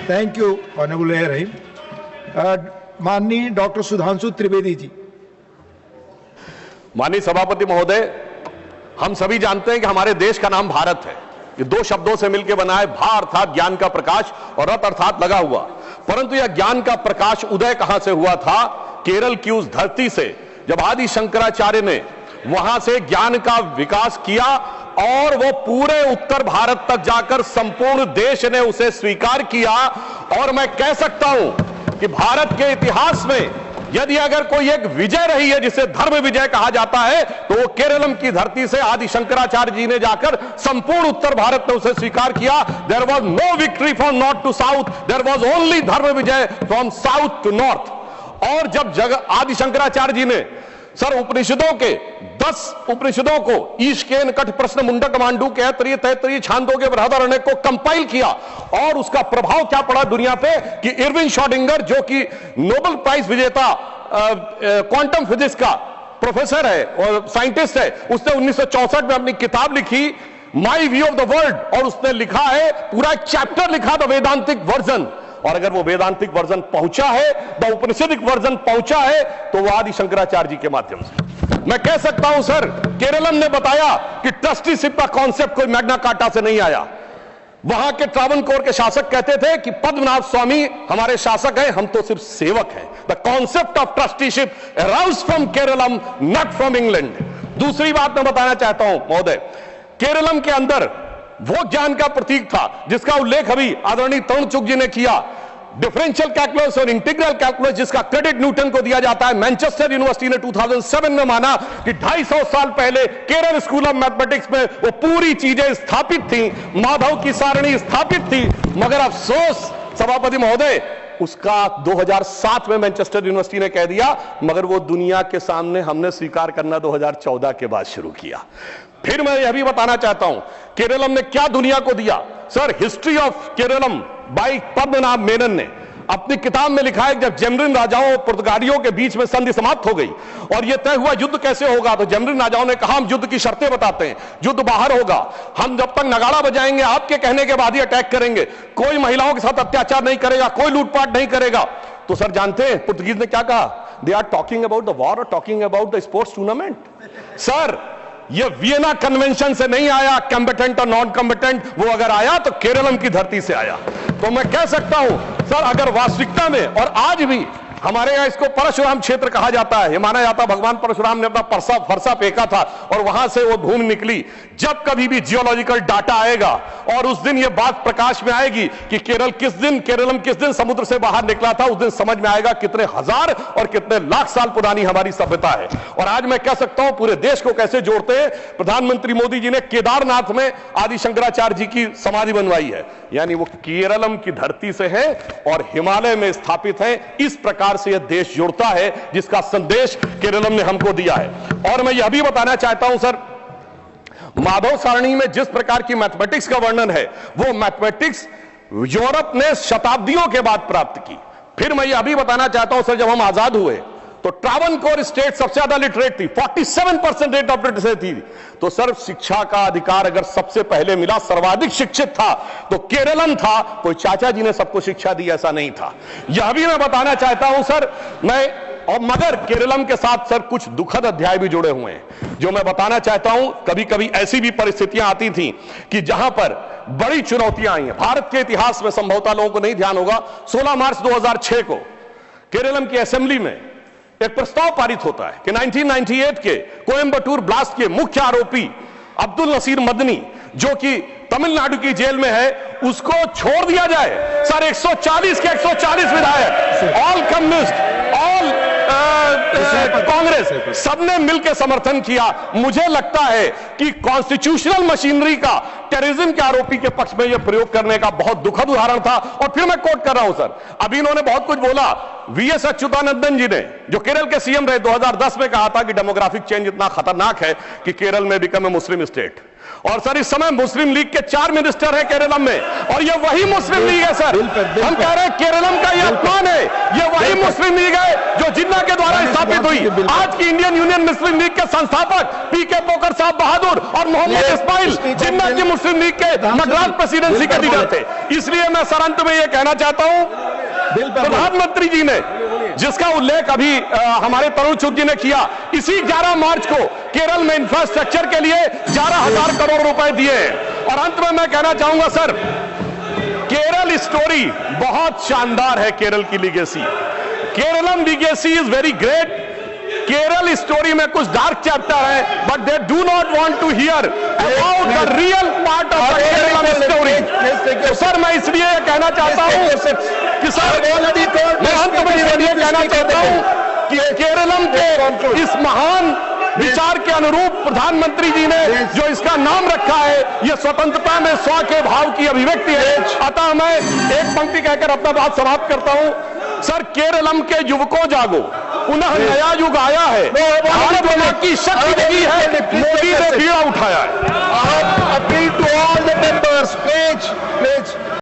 Thank you honourable रहीम। माननीय doctor Sudhanshu Trivedi ji. माननीय सभापति महोदय, हम सभी जानते हैं कि हमारे देश का नाम भारत है। ये दो शब्दों से मिलकर बना है, भा अर्थात ज्ञान का प्रकाश और रत अर्थात लगा हुआ। परंतु यह ज्ञान का प्रकाश उदय कहां से हुआ था? केरल की उस धरती से, जब आदि शंकराचार्य ने वहां से ज्ञान का विकास किया और वो पूरे उत्तर भारत तक जाकर संपूर्ण देश ने उसे स्वीकार किया। और मैं कह सकता हूं कि भारत के इतिहास में यदि अगर कोई एक विजय रही है जिसे धर्म विजय कहा जाता है, तो वो केरलम की धरती से आदि शंकराचार्य जी ने जाकर संपूर्ण उत्तर भारत में उसे स्वीकार किया। There was no victory from north to south, there was only dharma vijay from south to north. और जब आदि शंकराचार्य जी ने सर उपनिषदों के 10 उपनिषदों को ईशकेन कठ प्रश्न मुंडक मांडू के तैतरीय छांदोग्य बृहदारण्यक को कंपाइल किया, और उसका प्रभाव क्या पड़ा दुनिया पे कि इरविन श्रोडिंगर, जो कि नोबेल प्राइज विजेता क्वांटम फिजिक्स का प्रोफेसर है और साइंटिस्ट है, उसने 1964 में अपनी किताब लिखी my view of the world, और उसने लिखा है पूरा एक चैप्टर लिखा द वेदांतिक वर्जन। और अगर वो वेदांतिक वर्जन पहुंचा है, द उपनिषदिक वर्जन पहुंचा है, तो वो आदि शंकराचार्य जी के माध्यम से। मैं कह सकता हूं सर, केरलम ने बताया कि ट्रस्टीशिप का कॉन्सेप्ट कोई मैग्ना कार्टा से नहीं आया। वहां के ट्रावनकोर के शासक कहते थे कि पद्मनाभ स्वामी हमारे शासक हैं, हम तो सिर्फ सेवक हैं। The concept of trusteeship arouse from Keralam, not from England. दूसरी बात मैं बताना चाहता हूं महोदय, केरलम के अंदर वो ज्ञान का प्रतीक था जिसका उल्लेख अभी आदरणीय तरुण चुग जी ने किया, डिफरेंशियल कैलकुलस और इंटीग्रल कैलकुलस, जिसका क्रेडिट न्यूटन को दिया जाता है। मैनचेस्टर यूनिवर्सिटी ने 2007 में माना कि 250 साल पहले केरल स्कूल ऑफ मैथमेटिक्स में वो पूरी चीजें स्थापित थी, माधव की सारणी स्थापित थी। मगर अफसोस सभापति महोदय, उसका 2007 में मैनचेस्टर यूनिवर्सिटी ने कह दिया, मगर वो दुनिया के सामने हमने स्वीकार करना 2014 के बाद शुरू किया। फिर मैं यह भी बताना चाहता हूं केरलम ने क्या दुनिया को दिया। Sir, history of Keralam by Padmanabha Menon ने अपनी किताब में लिखा है, जब जैमरिन राजाओं और पुर्तगालियों के बीच में संधि समाप्त हो गई और यह तय हुआ युद्ध कैसे होगा, तो जैमरिन राजाओं ने कहा हम युद्ध की शर्तें बताते हैं, युद्ध बाहर होगा, हम जब तक नगाड़ा बजाएंगे आपके कहने के बाद ही अटैक करेंगे, कोई महिलाओं के साथ अत्याचार नहीं करेगा, कोई लूटपाट नहीं करेगा। तो सर जानते हैं पुर्तगीज ने क्या कहा? They are talking about the war और talking about the sports tournament. Sir, ये वियना कन्वेंशन से नहीं आया, कॉम्बेटेंट और नॉन कॉम्बेटेंट, वो अगर आया तो केरलम की धरती से आया। तो मैं कह सकता हूं सर, अगर वास्तविकता में, और आज भी हमारे यहां इसको परशुराम क्षेत्र कहा जाता है, ये माना जाता है भगवान परशुराम ने अपना फरसा फेंका था और वहां से वो भूमि निकली। जब कभी भी जियोलॉजिकल डाटा आएगा और उस दिन ये बात प्रकाश में आएगी कि केरलम किस दिन समुद्र से बाहर निकला था, उस दिन समझ में आएगा कितने हजार और कितने लाख साल पुरानी हमारी सभ्यता है। और आज मैं कह सकता हूं पूरे देश को कैसे जोड़ते हैं। प्रधानमंत्री मोदी जी ने केदारनाथ में आदि शंकराचार्य जी की समाधि बनवाई है, यानी वो केरलम की धरती से है और हिमालय में स्थापित है। इस प्रकार से यह देश जुड़ता है जिसका संदेश केरलम ने हमको दिया है। और मैं यह भी बताना चाहता हूं सर, माधव सारणी में जिस प्रकार की मैथमेटिक्स का वर्णन है, वो मैथमेटिक्स यूरोप ने शताब्दियों के बाद प्राप्त की। फिर मैं यह भी बताना चाहता हूं सर, जब हम आजाद हुए तो ट्रावनकोर स्टेट सबसे ज्यादा लिटरेट थी, 47% रेट ऑफ लिटरेसी थी। तो सर, शिक्षा का अधिकार अगर सबसे पहले मिला, सर्वाधिक शिक्षित था तो केरलम था। कोई चाचा जी ने सबको शिक्षा दी ऐसा नहीं था। यह भी मैं बताना चाहता हूं सर, मगर केरलम के साथ सर कुछ दुखद अध्याय भी जुड़े हुए हैं जो मैं बताना चाहता हूं। कभी कभी ऐसी भी परिस्थितियां आती थी कि जहां पर बड़ी चुनौतियां आई हैं। भारत के इतिहास में संभवतः लोगों को नहीं ध्यान होगा, 16 मार्च 2006 को केरलम की असेंबली में एक प्रस्ताव पारित होता है कि 1998 के कोयंबटूर ब्लास्ट के मुख्य आरोपी अब्दुल नसीर मदनी, जो कि तमिलनाडु की जेल में है, उसको छोड़ दिया जाए। सर, 140 के 140 विधायक, ऑल कम्युनिस्ट, ऑल कांग्रेस, सबने मिलकर समर्थन किया। मुझे लगता है कि कॉन्स्टिट्यूशनल मशीनरी का टेररिज्म के आरोपी के पक्ष में यह प्रयोग करने का बहुत दुखद उदाहरण था। और फिर मैं कोट कर रहा हूं सर, अभी इन्होंने बहुत कुछ बोला। वीएस अच्युतानंदन जी ने, जो केरल के सीएम रहे, 2010 में कहा था कि डेमोग्राफिक चेंज इतना खतरनाक है कि केरल में बिकम ए मुस्लिम स्टेट। और सर इस समय मुस्लिम लीग के 4 मिनिस्टर हैं केरलम में, और ये वही मुस्लिम लीग है सर। हम कह रहे हैं केरलम का ये अपमान है, ये वही मुस्लिम लीग है जो जिन्ना के द्वारा स्थापित हुई। आज की इंडियन यूनियन मुस्लिम लीग के संस्थापक पीके पोकर साहब बहादुर और मोहम्मद इस्माइल जिन्ना की मुस्लिम लीग के मद्रास प्रेसिडेंसी के लीडर थे। इसलिए मैं सर अंत में ये कहना चाहता हूं, प्रधानमंत्री जी ने जिसका उल्लेख अभी हमारे तरुण चुग जी ने किया, इसी 11 मार्च को केरल में इंफ्रास्ट्रक्चर के लिए 11,000 करोड़ रुपए दिए। और अंत में मैं कहना चाहूंगा सर, केरल स्टोरी बहुत शानदार है। केरल की legacy, Keralam legacy is very great. Kerala story में कुछ डार्क चैप्टर है, but they do not want to hear about the real part of the Kerala story. तो सर मैं इसलिए कहना चाहता हूं कि सर मैं अंत में ये कहना चाहता हूं कि केरलम के इस महान विचार के अनुरूप प्रधानमंत्री जी ने जो इसका नाम रखा है, यह स्वतंत्रता में स्व के भाव की अभिव्यक्ति है। अतः मैं एक पंक्ति कहकर अपना बात समाप्त करता हूं। सर केरलम के युवकों जागो, पुनः नया युग आया है, भारत की शक्ति देगी है, मोदी ने बीड़ा उठाया है। Appeal to all the members, please